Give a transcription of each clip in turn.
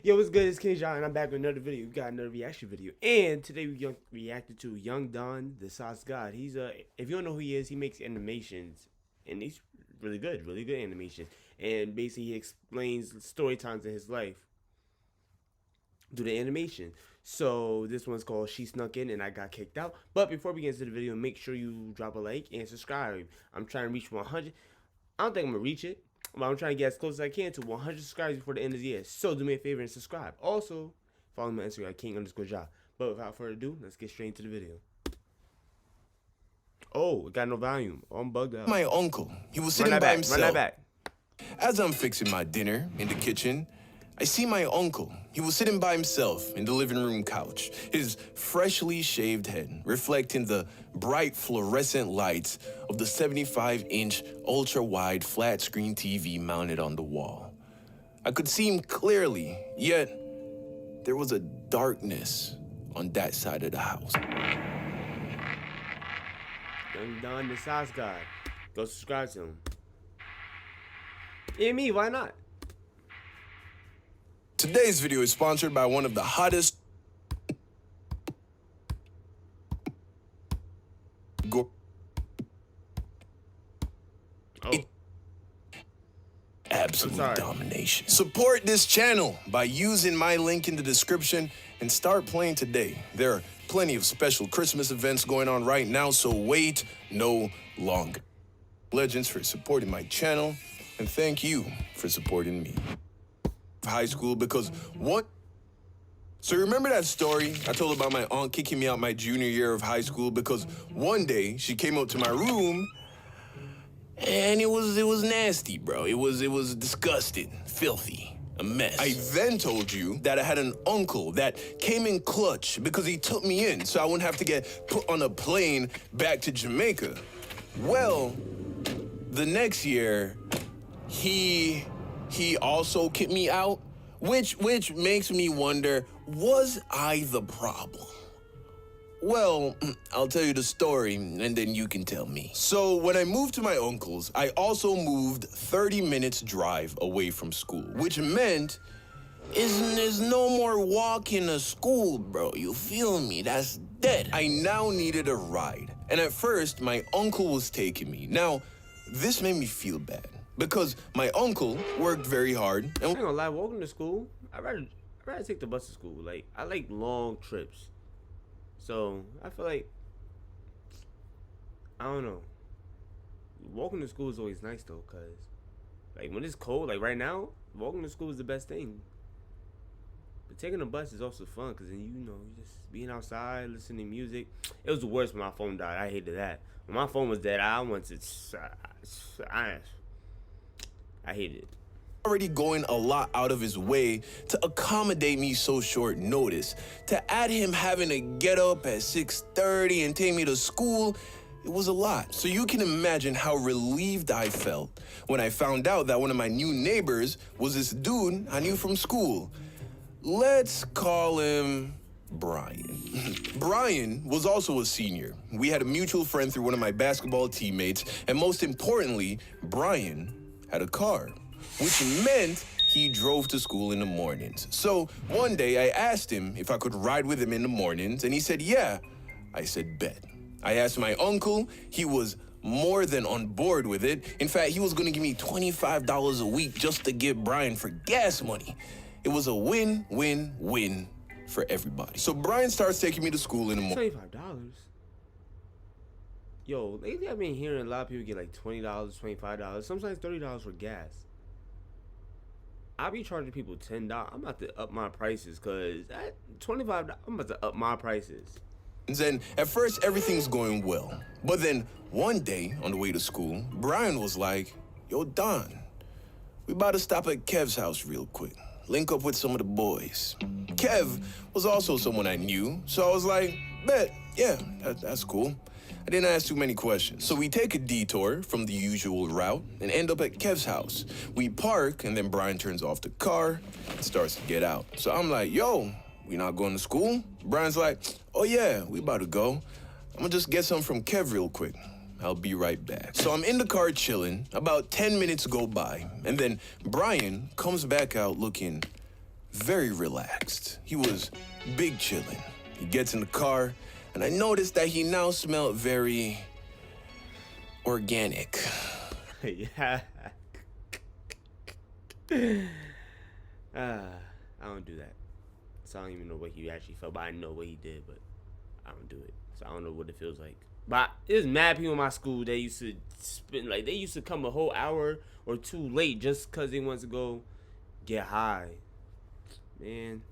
Yo, what's good? It's King John, and I'm back with another video. We got another reaction video, and today we reacted to Young Don, the Sauce God. He's if you don't know who he is, he makes animations, and he's really good animations. And basically, he explains story times in his life through the animation. So this one's called She Snuck In and I Got Kicked Out. But before we get into the video, make sure you drop a like and subscribe. I'm trying to reach 100. I don't think I'm gonna reach it, but I'm trying to get as close as I can to 100 subscribers before the end of the year. So do me a favor and subscribe. Also, follow me on Instagram at king_ja. But without further ado, let's get straight into the video. Oh, it got no volume. Oh, I'm bugged out. My uncle, he was sitting by himself. Run that back. As I'm fixing my dinner in the kitchen, I see my uncle. He was sitting by himself in the living room couch, his freshly shaved head reflecting the bright fluorescent lights of the 75-inch ultra-wide flat-screen TV mounted on the wall. I could see him clearly, yet there was a darkness on that side of the house. Young Don, the Sauce God. Go subscribe to him. Yeah, me, why not? Today's video is sponsored by one of the hottest absolute domination. Support this channel by using my link in the description and start playing today. There are plenty of special Christmas events going on right now, so wait no longer. Legends for supporting my channel, and thank you for supporting me. High school because what? So remember that story I told about my aunt kicking me out my junior year of high school because one day she came up to my room and it was nasty, bro. It was disgusting, filthy, a mess. I then told you that I had an uncle that came in clutch because he took me in so I wouldn't have to get put on a plane back to Jamaica. Well, the next year, he also kicked me out, which makes me wonder, was I the problem? Well, I'll tell you the story, and then you can tell me. So when I moved to my uncle's, I also moved 30 minutes drive away from school, which meant there's no more walking to school, bro. You feel me? That's dead. I now needed a ride, and at first, my uncle was taking me. Now, this made me feel bad, because my uncle worked very hard. And I ain't gonna lie, walking to school, I'd rather take the bus to school. Like, I like long trips. So, I feel like, I don't know. Walking to school is always nice, though, because, like, when it's cold, like, right now, walking to school is the best thing. But taking a bus is also fun, because then, you just being outside, listening to music. It was the worst when my phone died. I hated that. When my phone was dead, I wanted to, I hated it. Already going a lot out of his way to accommodate me so short notice. To add him having to get up at 6:30 and take me to school, it was a lot. So you can imagine how relieved I felt when I found out that one of my new neighbors was this dude I knew from school. Let's call him Brian. Brian was also a senior. We had a mutual friend through one of my basketball teammates, and most importantly, Brian had a car, which meant he drove to school in the mornings. So one day I asked him if I could ride with him in the mornings, and he said, yeah. I said, bet. I asked my uncle. He was more than on board with it. In fact, he was going to give me $25 a week just to give Brian for gas money. It was a win-win-win for everybody. So Brian starts taking me to school in the morning. $25? Yo, lately I've been hearing a lot of people get like $20, $25, sometimes $30 for gas. I be charging people $10. I'm about to up my prices, cause at $25, I'm about to up my prices. And at first, everything's going well. But then one day on the way to school, Brian was like, yo, Don, we about to stop at Kev's house real quick. Link up with some of the boys. Kev was also someone I knew, so I was like, bet, yeah, that's cool. I didn't ask too many questions. So we take a detour from the usual route and end up at Kev's house. We park, and then Brian turns off the car and starts to get out. So I'm like, yo, we not going to school? Brian's like, oh yeah, we about to go. I'm gonna just get some from Kev real quick. I'll be right back. So I'm in the car chilling. About 10 minutes go by, and then Brian comes back out looking very relaxed. He was big chillin'. He gets in the car, and I noticed that he now smelled very organic. Yeah. I don't do that. So I don't even know what he actually felt, but I know what he did, but I don't do it. So I don't know what it feels like. But there's mad people in my school, they used to spend, like, they used to come a whole hour or two late just because they wanted to go get high. Man.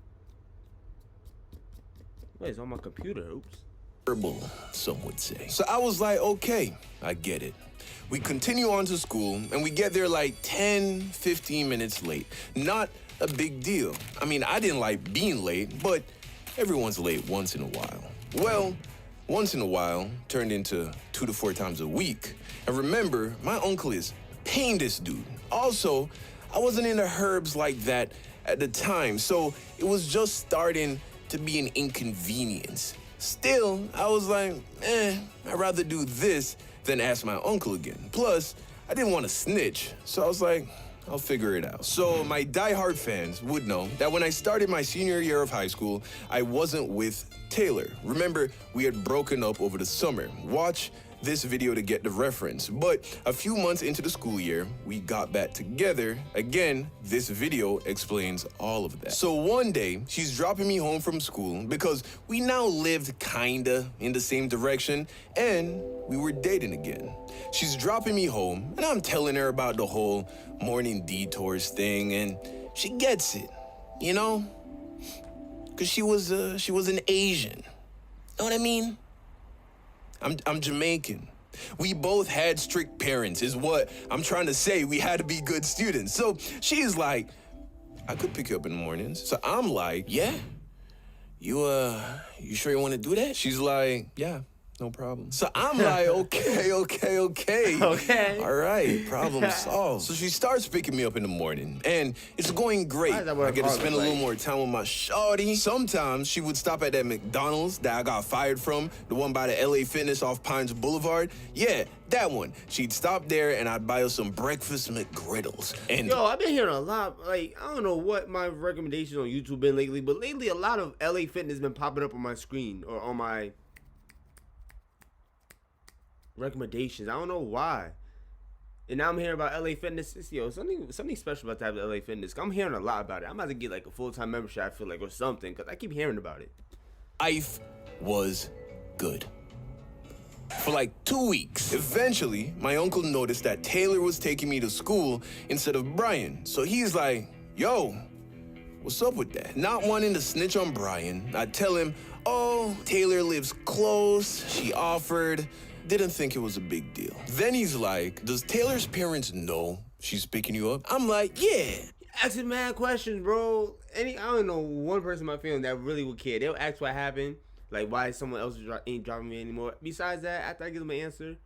Wait, it's on my computer. Oops. Herbal, some would say. So I was like, okay, I get it. We continue on to school, and we get there like 10, 15 minutes late. Not a big deal. I mean, I didn't like being late, but everyone's late once in a while. Well, once in a while turned into 2 to 4 times a week. And remember, my uncle is paying this dude. Also, I wasn't into herbs like that at the time, so it was just starting to be an inconvenience. Still, I was like, I'd rather do this than ask my uncle again. Plus, I didn't want to snitch, so I was like, I'll figure it out. So my diehard fans would know that when I started my senior year of high school, I wasn't with Taylor. Remember, we had broken up over the summer. Watch this video to get the reference. But a few months into the school year, we got back together. Again, this video explains all of that. So one day, she's dropping me home from school because we now lived kinda in the same direction and we were dating again. She's dropping me home and I'm telling her about the whole morning detours thing and she gets it, you know? Cause she was an Asian. Know what I mean? I'm Jamaican. We both had strict parents, is what I'm trying to say. We had to be good students. So she's like, I could pick you up in the mornings. So I'm like, yeah. You sure you want to do that? She's like, yeah, no problem. So I'm like, okay. Okay. All right, problem solved. So she starts picking me up in the morning, and it's going great. I get to spend a little more time with my shawty. Sometimes she would stop at that McDonald's that I got fired from, the one by the LA Fitness off Pines Boulevard. Yeah, that one. She'd stop there, and I'd buy her some breakfast McGriddles. And yo, I've been hearing a lot, like, I don't know what my recommendations on YouTube been lately, but lately a lot of LA Fitness been popping up on my screen or on my recommendations. I don't know why. And now I'm hearing about LA Fitness. Yo, something special about that LA Fitness. I'm hearing a lot about it. I'm about to get like a full-time membership, I feel like, or something, because I keep hearing about it. Life was good. For like 2 weeks. Eventually, my uncle noticed that Taylor was taking me to school instead of Brian. So he's like, yo, what's up with that? Not wanting to snitch on Brian, I tell him, oh, Taylor lives close. She offered. Didn't think it was a big deal. Then he's like, does Taylor's parents know she's picking you up? I'm like, yeah. Asking mad questions, bro. I don't know one person in my family that really would care. They'll ask what happened, like why someone else ain't dropping me anymore. Besides that, after I give them an answer,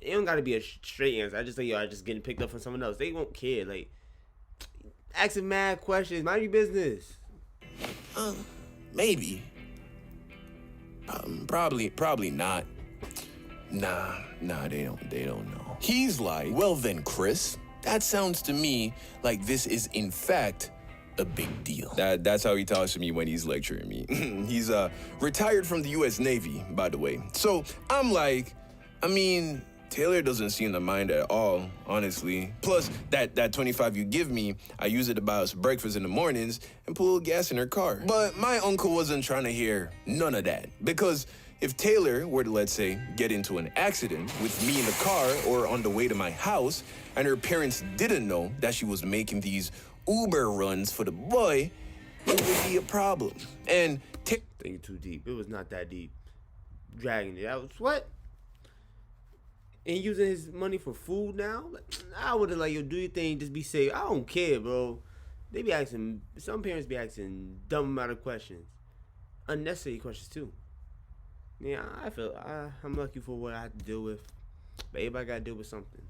it don't gotta be a straight answer. I just say, yo, I just getting picked up from someone else. They won't care. Like, asking mad questions, mind your business. Maybe. Probably not. Nah, they don't know. He's like, well then, Chris, that sounds to me like this is in fact a big deal. That's how he talks to me when he's lecturing me. He's retired from the U.S. Navy, by the way. So I'm like, I mean, Taylor doesn't seem to mind at all, honestly. Plus, that 25 you give me, I use it to buy us breakfast in the mornings and put a little gas in her car. But my uncle wasn't trying to hear none of that, because if Taylor were to, let's say, get into an accident with me in the car or on the way to my house, and her parents didn't know that she was making these Uber runs for the boy, it would be a problem. And thinking too deep. It was not that deep. Dragging it. I was what? And using his money for food now? Like, I would have like, yo, do your thing, just be safe. I don't care, bro. They be asking, some parents be asking dumb amount of questions. Unnecessary questions too. Yeah, I feel I'm lucky for what I had to deal with, but everybody got to deal with something.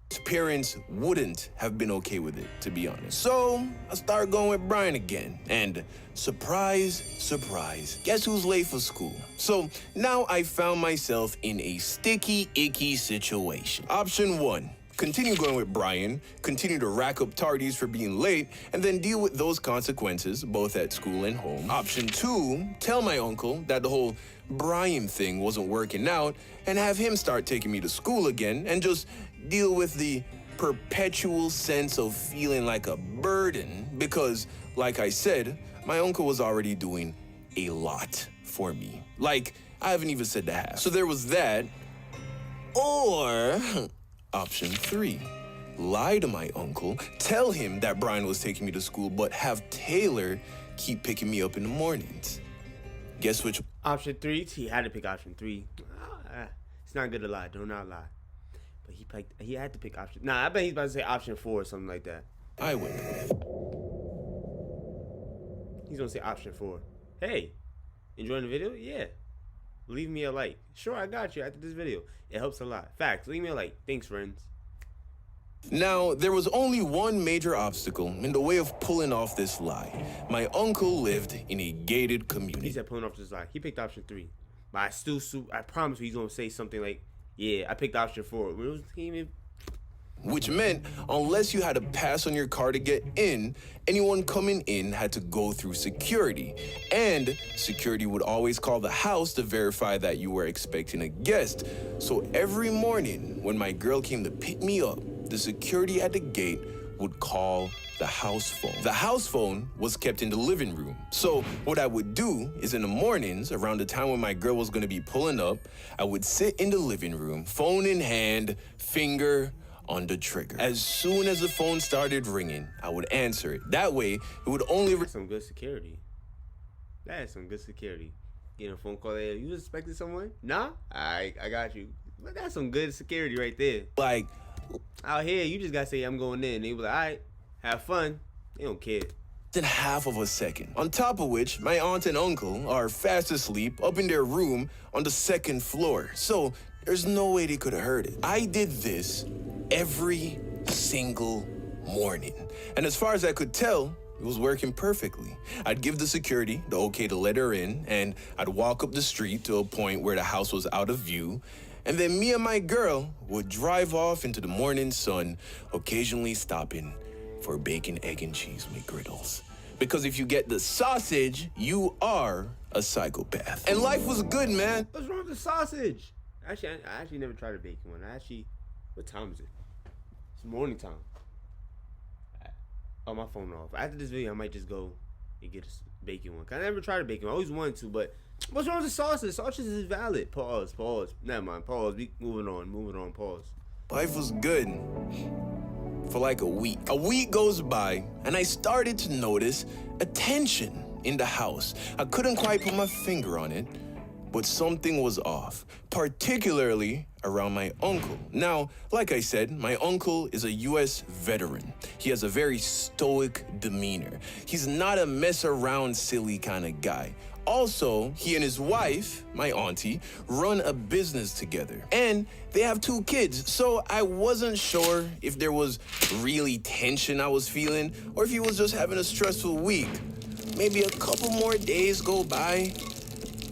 his parents wouldn't have been okay with it, to be honest. So I started going with Brian again, and surprise, surprise, guess who's late for school? So now I found myself in a sticky, icky situation. Option one, continue going with Brian, continue to rack up tardies for being late, and then deal with those consequences both at school and home. Option 2, tell my uncle that the whole Brian thing wasn't working out and have him start taking me to school again and just deal with the perpetual sense of feeling like a burden because, like I said, my uncle was already doing a lot for me. Like, I haven't even said the half. So there was that. Or option 3, lie to my uncle, tell him that Brian was taking me to school, but have Taylor keep picking me up in the mornings. Guess which? Option 3, he had to pick option 3. It's not good to lie. Do not lie. But he had to pick option. Nah, I bet he's about to say option 4 or something like that. I went with. He's gonna say option 4. Hey, enjoying the video? Yeah. Leave me a like. Sure, I got you after this video. It helps a lot. Facts. Leave me a like. Thanks, friends. Now, there was only one major obstacle in the way of pulling off this lie. My uncle lived in a gated community. He said pulling off this lie. He picked option 3. But I promise you he's gonna say something like, yeah, I picked option 4. Which meant, unless you had a pass on your car to get in, anyone coming in had to go through security. And security would always call the house to verify that you were expecting a guest. So every morning, when my girl came to pick me up, the security at the gate would call the house phone. The house phone was kept in the living room. So what I would do is in the mornings, around the time when my girl was gonna be pulling up, I would sit in the living room, phone in hand, finger on the trigger. As soon as the phone started ringing, I would answer it. That way, it would only... That's some good security. That is some good security. Getting a phone call there, you expecting someone? Nah? I got you. But that's some good security right there. Like... Out here, you just gotta say, I'm going in. They be like, all right, have fun. They don't care. Than half of a second. On top of which, my aunt and uncle are fast asleep up in their room on the 2nd floor. So there's no way they could have heard it. I did this every single morning. And as far as I could tell, it was working perfectly. I'd give the security the okay to let her in, and I'd walk up the street to a point where the house was out of view. And then me and my girl would drive off into the morning sun, occasionally stopping for bacon, egg, and cheese McGriddles. Because if you get the sausage, you are a psychopath. And life was good, man. What's wrong with the sausage? Actually, I actually never tried a bacon one. What time is it? It's morning time. Oh, my phone off. After this video, I might just go and get a bacon one. I never tried a bacon one. I always wanted to, but what's wrong with the sausage? Sausage is valid. Pause. Never mind. Pause. Moving on. Pause. Life was good for like a week. A week goes by, and I started to notice a tension in the house. I couldn't quite put my finger on it, but something was off, particularly around my uncle. Now, like I said, my uncle is a U.S. veteran. He has a very stoic demeanor. He's not a mess around silly kind of guy. Also, he and his wife, my auntie, run a business together. And they have 2 kids, so I wasn't sure if there was really tension I was feeling or if he was just having a stressful week. Maybe a couple more days go by,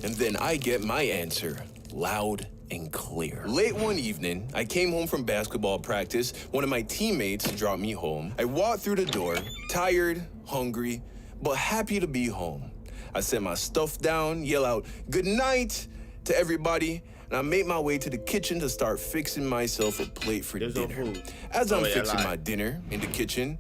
and then I get my answer, loud and clear. Late one evening, I came home from basketball practice. One of my teammates dropped me home. I walked through the door, tired, hungry, but happy to be home. I set my stuff down, yell out, "Good night," to everybody, and I made my way to the kitchen to start fixing myself a plate for dinner. No food. As I'm fixing my dinner in the kitchen,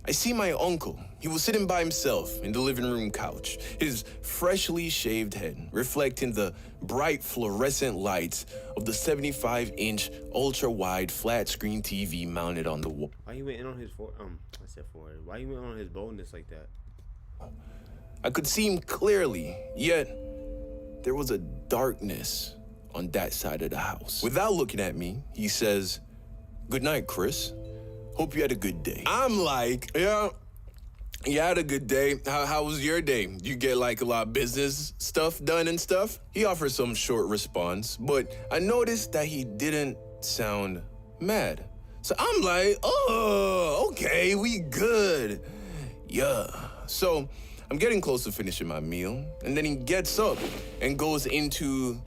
I see my uncle. He was sitting by himself in the living room couch, his freshly shaved head reflecting the bright fluorescent lights of the 75-inch ultra-wide flat-screen TV mounted on the wall. Why you went in on his forehead? Why you went on his boldness like that? I could see him clearly, yet there was a darkness on that side of the house. Without looking at me, he says, "Good night, Chris. Hope you had a good day." I'm like, yeah, you had a good day. How was your day? You get like a lot of business stuff done and stuff? He offers some short response, but I noticed that he didn't sound mad. So I'm like, oh, okay, we good. Yeah. So I'm getting close to finishing my meal, and then he gets up and goes into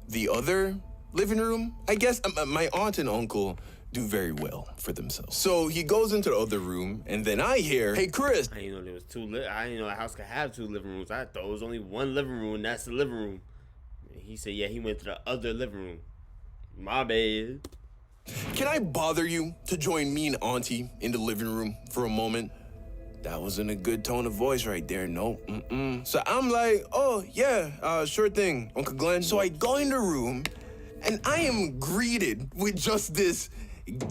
the other living room. I guess my aunt and uncle do very well for themselves. So he goes into the other room, and then I hear, "Hey, Chris." I didn't know there was I didn't know a house could have 2 living rooms. I thought it was only 1 living room, and that's the living room. He said, yeah, he went to the other living room. My bad. "Can I bother you to join me and Auntie in the living room for a moment?" That wasn't a good tone of voice right there. No, So I'm like, "Oh, yeah, sure thing, Uncle Glenn." So I go in the room, and I am greeted with just this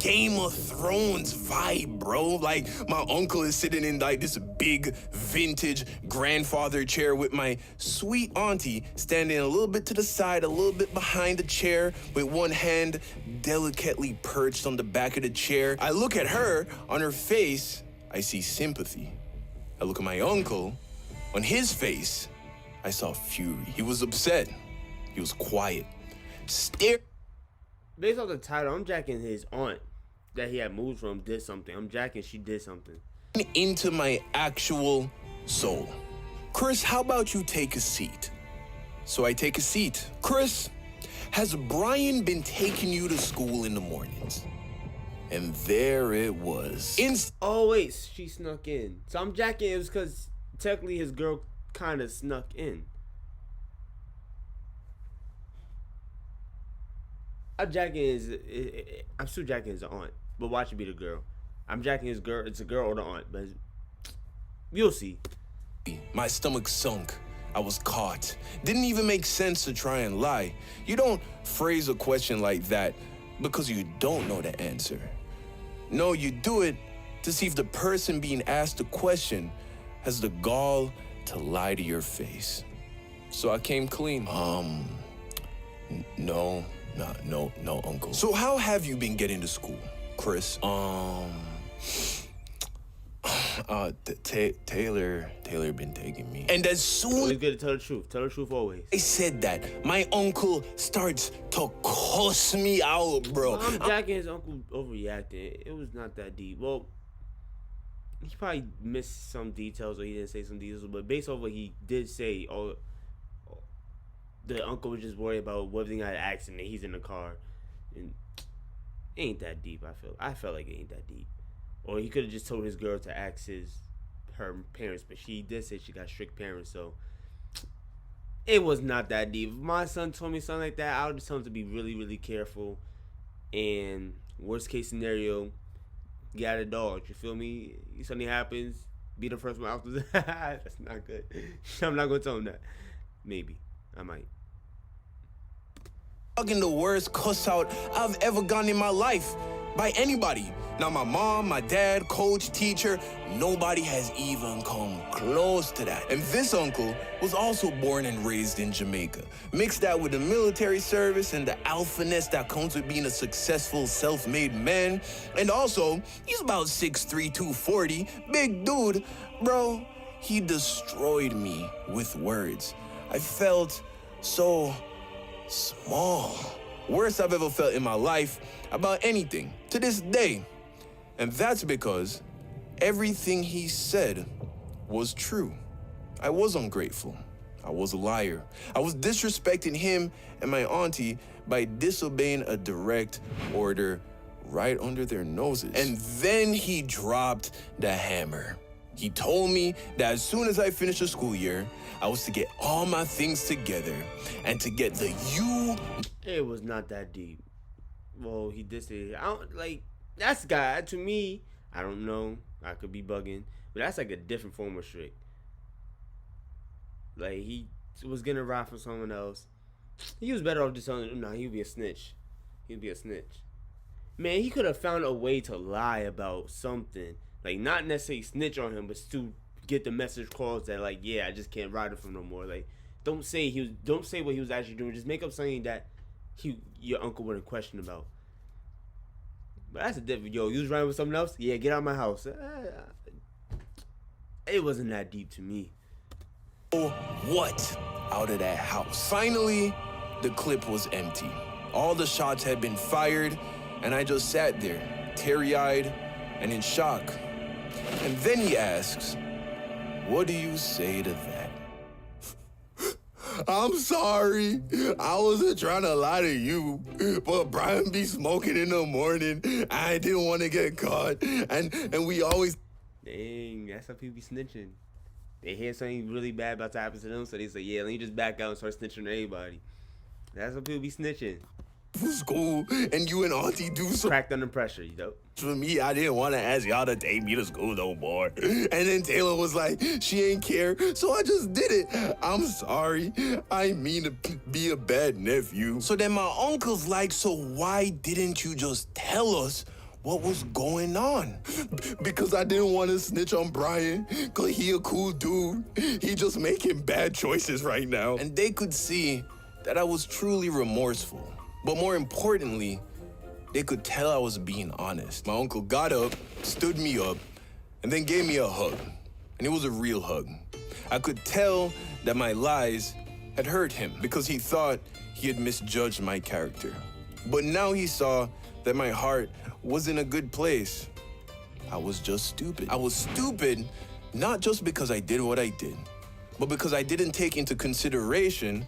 Game of Thrones vibe, bro. Like, my uncle is sitting in like this big vintage grandfather chair with my sweet auntie standing a little bit to the side, a little bit behind the chair, with one hand delicately perched on the back of the chair. I look at her. On her face, I see sympathy. I look at my uncle. On his face, I saw fury. He was upset. He was quiet. Based off the title, I'm jacking his aunt that he had moved from did something. I'm jacking she did something. Into my actual soul. "Chris, how about you take a seat?" So I take a seat. "Chris, has Brian been taking you to school in the mornings?" And there it was. Oh wait, she snuck in. So I'm jacking it was because technically his girl kind of snuck in. I'm still jacking his aunt, but watch it be the girl. I'm jacking his girl. It's a girl or the aunt, but you'll see. My stomach sunk. I was caught. Didn't even make sense to try and lie. You don't phrase a question like that because you don't know the answer. No, you do it to see if the person being asked the question has the gall to lie to your face. So I came clean. No, Uncle. So how have you been getting to school, Chris? Taylor been taking me. And as soon It's good to tell the truth. Tell the truth always. I said that, my uncle starts to cuss me out, bro. I'm jacking his uncle overreacting. It was not that deep. Well, he probably missed some details or he didn't say some details, but based on what he did say, the uncle was just worried about whether he had an accident. He's in the car, and it ain't that deep. I felt like it ain't that deep. Or he could have just told his girl to ask her parents, but she did say she got strict parents, so it was not that deep. If my son told me something like that, I would just tell him to be really, really careful. And worst case scenario, get a dog. You feel me? If something happens, be the first one out. That's not good. I'm not gonna tell him that. Maybe I might. Fucking the worst cuss out I've ever gotten in my life by anybody. Now, my mom, my dad, coach, teacher, nobody has even come close to that. And this uncle was also born and raised in Jamaica. Mix that with the military service and the alphaness that comes with being a successful, self-made man. And also, he's about 6'3", 240, big dude. Bro, he destroyed me with words. I felt so small. Worst I've ever felt in my life about anything to this day. And that's because everything he said was true. I was ungrateful. I was a liar. I was disrespecting him and my auntie by disobeying a direct order right under their noses. And then he dropped the hammer. He told me that as soon as I finished the school year, I was to get all my things together and to get the It was not that deep. Well, he did say, that's guy, to me, I don't know, I could be bugging, but that's like a different form of strict. Like, he was gonna ride for someone else. He was better off just telling him, he'd be a snitch. He'd be a snitch. Man, he could have found a way to lie about something. Like, not necessarily snitch on him, but still get the message across that, like, yeah, I just can't ride with him no more. Like, don't say what he was actually doing. Just make up something that your uncle wouldn't question about. But that's a different. Yo, you was riding with someone else? Yeah, get out of my house. It wasn't that deep to me. What out of that house? Finally, the clip was empty. All the shots had been fired, and I just sat there, teary-eyed and in shock. And then he asks, "What do you say to that?" I'm sorry. I wasn't trying to lie to you, but Brian be smoking in the morning. I didn't want to get caught, and we always. Dang, that's how people be snitching. They hear something really bad about to happen to them, so they say, yeah, let me just back out and start snitching on everybody. That's how people be snitching. For school, and you and Auntie do so. Cracked under pressure, you know? For me, I didn't want to ask y'all to take me to school no more. And then Taylor was like, she ain't care, so I just did it. I'm sorry. I mean to be a bad nephew. So then my uncle's like, so why didn't you just tell us what was going on? Because I didn't want to snitch on Brian, because he a cool dude. He just making bad choices right now. And they could see that I was truly remorseful. But more importantly, they could tell I was being honest. My uncle got up, stood me up, and then gave me a hug. And it was a real hug. I could tell that my lies had hurt him because he thought he had misjudged my character. But now he saw that my heart was in a good place. I was just stupid. I was stupid not just because I did what I did, but because I didn't take into consideration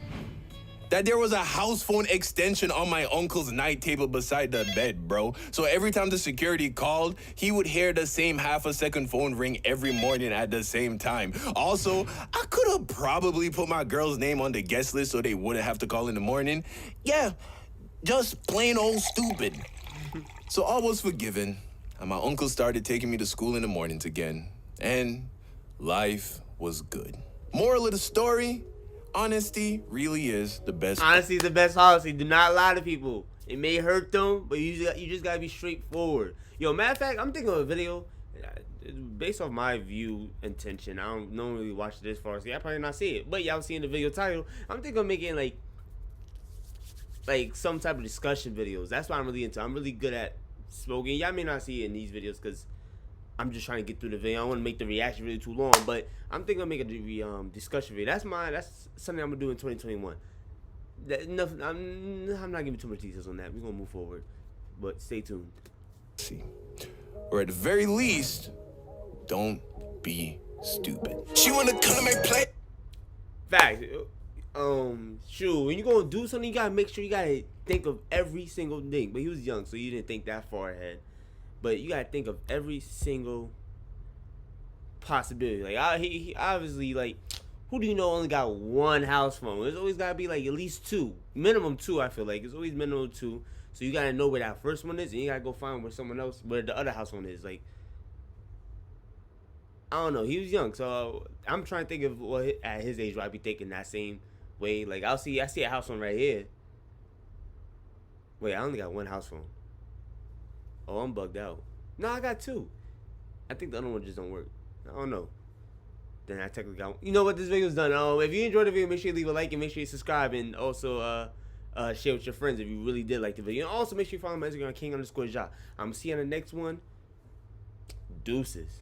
that there was a house phone extension on my uncle's night table beside the bed, bro. So every time the security called, he would hear the same half-a-second phone ring every morning at the same time. Also, I could have probably put my girl's name on the guest list so they wouldn't have to call in the morning. Yeah, just plain old stupid. So all was forgiven, and my uncle started taking me to school in the mornings again. And life was good. Moral of the story? Honesty really is the best. Honesty is the best policy. Do not lie to people. It may hurt them, but you just gotta be straightforward. Yo, matter of fact, I'm thinking of a video based off my view intention. I don't normally watch it this far, so y'all probably not see it. But y'all seeing the video title. I'm thinking of making like some type of discussion videos. That's what I'm really into. I'm really good at smoking. Y'all may not see it in these videos because I'm just trying to get through the video. I don't want to make the reaction really too long, but I'm thinking of making a discussion video. That's something I'm gonna do in 2021. I'm not giving too much details on that. We're gonna move forward, but stay tuned. See, or at the very least, don't be stupid. She wanna come and play. Fact. Shoot, when you gonna do something, you gotta make sure you gotta think of every single thing. But he was young, so you didn't think that far ahead. But you gotta think of every single possibility. Like he obviously, like, who do you know only got one house phone? There's always gotta be like at least two, minimum two. I feel like it's always minimum two. So you gotta know where that first one is, and you gotta go find where the other house phone is. Like, I don't know. He was young, so I'm trying to think of what at his age would I be thinking that same way. Like I see a house phone right here. Wait, I only got one house phone. Oh, I'm bugged out. No, I got two. I think the other one just don't work. I don't know. Then I technically got one. You know what? This video's done. If you enjoyed the video, make sure you leave a like and make sure you subscribe, and also share with your friends if you really did like the video. And also make sure you follow my Instagram, King_Ja. I'm gonna see you on the next one. Deuces.